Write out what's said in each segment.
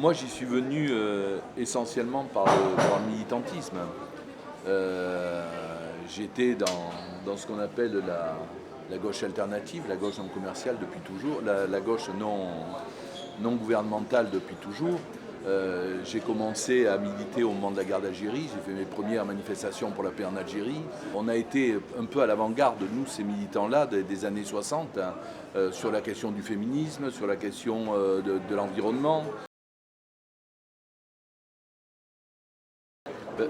Moi, j'y suis venu essentiellement par le militantisme. J'étais dans ce qu'on appelle la gauche alternative, la gauche non commerciale depuis toujours, la gauche non gouvernementale depuis toujours. J'ai commencé à militer au moment de la guerre d'Algérie, j'ai fait mes premières manifestations pour la paix en Algérie. On a été un peu à l'avant-garde, nous, ces militants-là, des années 60, hein, sur la question du féminisme, sur la question de l'environnement. Euh,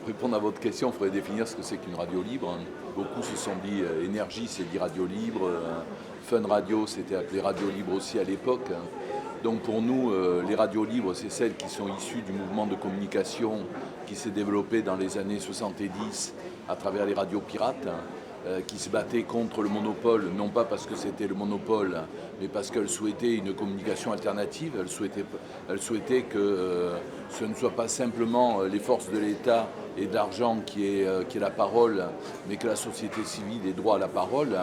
Pour répondre à votre question, il faudrait définir ce que c'est qu'une radio libre. Beaucoup se sont dit énergie, c'est dit radio libre. Fun Radio, c'était appelé radio libre aussi à l'époque. Donc pour nous, les radios libres, c'est celles qui sont issues du mouvement de communication qui s'est développé dans les années 70 à travers les radios pirates, qui se battaient contre le monopole, non pas parce que c'était le monopole, mais parce qu'elles souhaitaient une communication alternative. Elles souhaitaient que ce ne soit pas simplement les forces de l'État et de l'argent qui est la parole, mais que la société civile ait droit à la parole.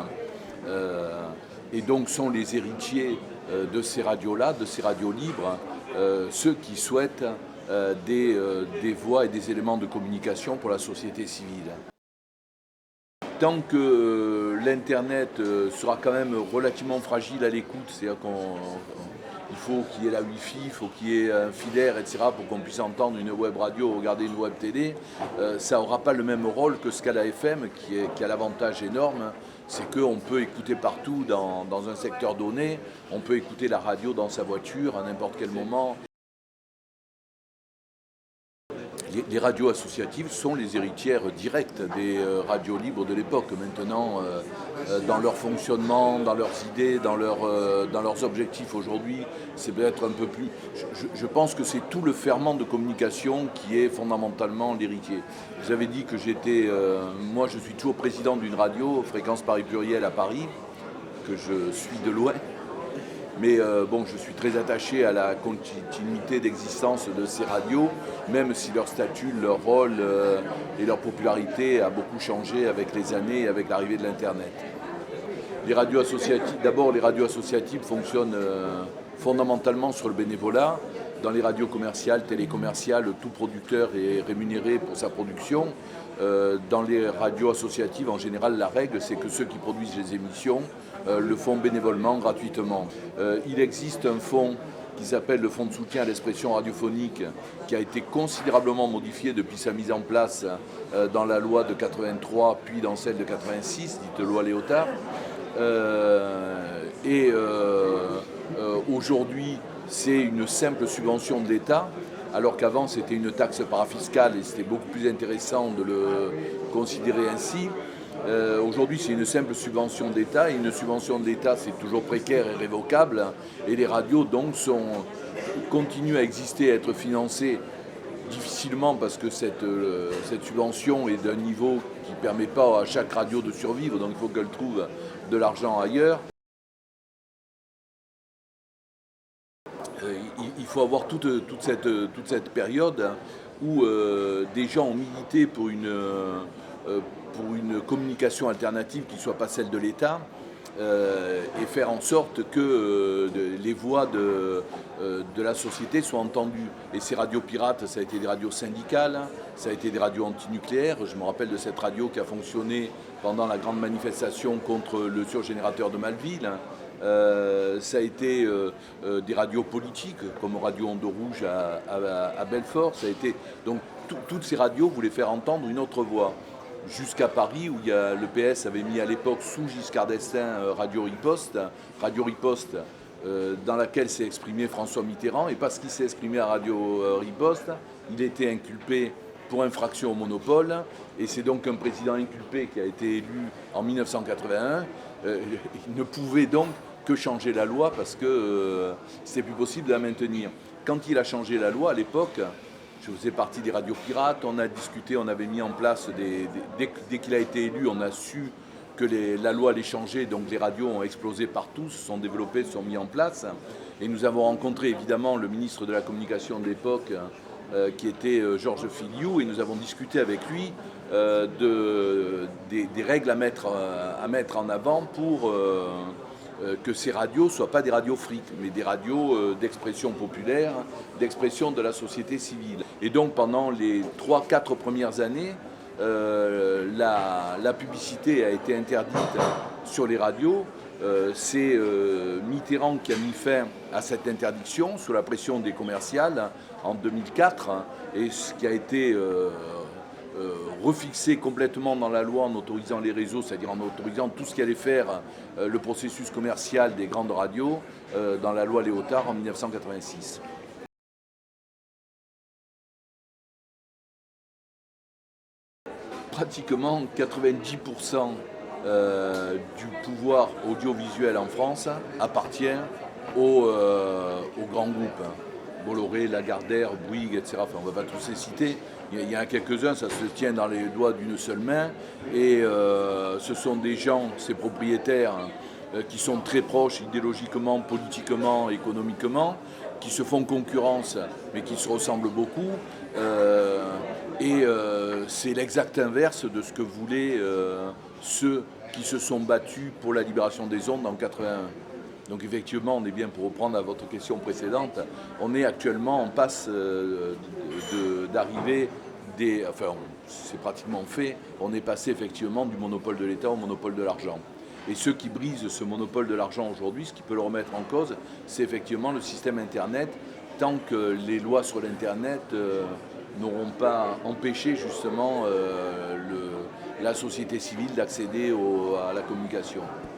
Et donc sont les héritiers de ces radios-là, de ces radios libres, ceux qui souhaitent des voies et des éléments de communication pour la société civile. Tant que l'Internet sera quand même relativement fragile à l'écoute, c'est-à-dire il faut qu'il y ait la Wi-Fi, il faut qu'il y ait un filaire, etc., pour qu'on puisse entendre une web radio ou regarder une web télé, ça n'aura pas le même rôle que ce qu'a la FM, qui a l'avantage énorme, c'est qu'on peut écouter partout dans un secteur donné, on peut écouter la radio dans sa voiture à n'importe quel moment. Les radios associatives sont les héritières directes des radios libres de l'époque. Maintenant, dans leur fonctionnement, dans leurs idées, dans leurs objectifs aujourd'hui, c'est peut-être un peu plus... Je pense que c'est tout le ferment de communication qui est fondamentalement l'héritier. Vous avez dit que moi je suis toujours président d'une radio, Fréquence Paris Pluriel à Paris, que je suis de loin. Mais je suis très attaché à la continuité d'existence de ces radios, même si leur statut, leur rôle et leur popularité a beaucoup changé avec les années et avec l'arrivée de l'Internet. Les radios associatives fonctionnent fondamentalement sur le bénévolat. Dans les radios commerciales, télécommerciales, tout producteur est rémunéré pour sa production. Dans les radios associatives, en général, la règle, c'est que ceux qui produisent les émissions le font bénévolement, gratuitement. Il existe un fonds qui s'appelle le Fonds de soutien à l'expression radiophonique, qui a été considérablement modifié depuis sa mise en place dans la loi de 83, puis dans celle de 86, dite loi Léotard. Aujourd'hui, c'est une simple subvention de l'État, alors qu'avant c'était une taxe parafiscale et c'était beaucoup plus intéressant de le considérer ainsi. Aujourd'hui, c'est une simple subvention d'État, et une subvention d'État, c'est toujours précaire et révocable, et les radios donc continuent à exister, à être financées difficilement parce que cette subvention est d'un niveau qui ne permet pas à chaque radio de survivre, donc il faut qu'elle trouve de l'argent ailleurs. Il faut avoir toute cette période où des gens ont milité pour une communication alternative qui ne soit pas celle de l'État, et faire en sorte que les voix de la société soient entendues. Et ces radios pirates, ça a été des radios syndicales, ça a été des radios antinucléaires. Je me rappelle de cette radio qui a fonctionné pendant la grande manifestation contre le surgénérateur de Malville. Ça a été des radios politiques, comme Radio Onde Rouge à Belfort. Ça a été, donc toutes ces radios voulaient faire entendre une autre voix. Jusqu'à Paris, où le PS avait mis à l'époque, sous Giscard d'Estaing, Radio Riposte, dans laquelle s'est exprimé François Mitterrand. Et parce qu'il s'est exprimé à Radio Riposte, il était inculpé pour infraction au monopole. Et c'est donc un président inculpé qui a été élu en 1981. Il ne pouvait donc que changer la loi parce que c'était plus possible de la maintenir. Quand il a changé la loi à l'époque, je faisais partie des radios pirates, on a discuté, on avait mis en place, dès qu'il a été élu, on a su que la loi allait changer, donc les radios ont explosé partout, se sont développées, se sont mis en place. Et nous avons rencontré évidemment le ministre de la Communication de l'époque, qui était Georges Filiou, et nous avons discuté avec lui des règles à mettre en avant pour que ces radios ne soient pas des radios fric, mais des radios d'expression populaire, d'expression de la société civile. Et donc pendant les 3-4 premières années, la publicité a été interdite sur les radios. C'est Mitterrand qui a mis fin à cette interdiction sous la pression des commerciales en 2004, et ce qui a été refixé complètement dans la loi en autorisant les réseaux, c'est-à-dire en autorisant tout ce qui allait faire le processus commercial des grandes radios dans la loi Léotard en 1986. Pratiquement 90% du pouvoir audiovisuel en France appartient aux grands groupes. Bolloré, Lagardère, Bouygues, etc. Enfin, on ne va pas tous les citer. Il y en a quelques-uns, ça se tient dans les doigts d'une seule main. Et ce sont des gens, ces propriétaires, qui sont très proches idéologiquement, politiquement, économiquement, qui se font concurrence, mais qui se ressemblent beaucoup. C'est l'exact inverse de ce que voulaient ceux qui se sont battus pour la libération des ondes en 81. Donc effectivement, on est bien, pour reprendre à votre question précédente, on est actuellement en passe d'arriver enfin c'est pratiquement fait, on est passé effectivement du monopole de l'État au monopole de l'argent. Et ceux qui brisent ce monopole de l'argent aujourd'hui, ce qui peut le remettre en cause, c'est effectivement le système Internet, tant que les lois sur l'Internet n'auront pas empêché justement la société civile d'accéder à la communication.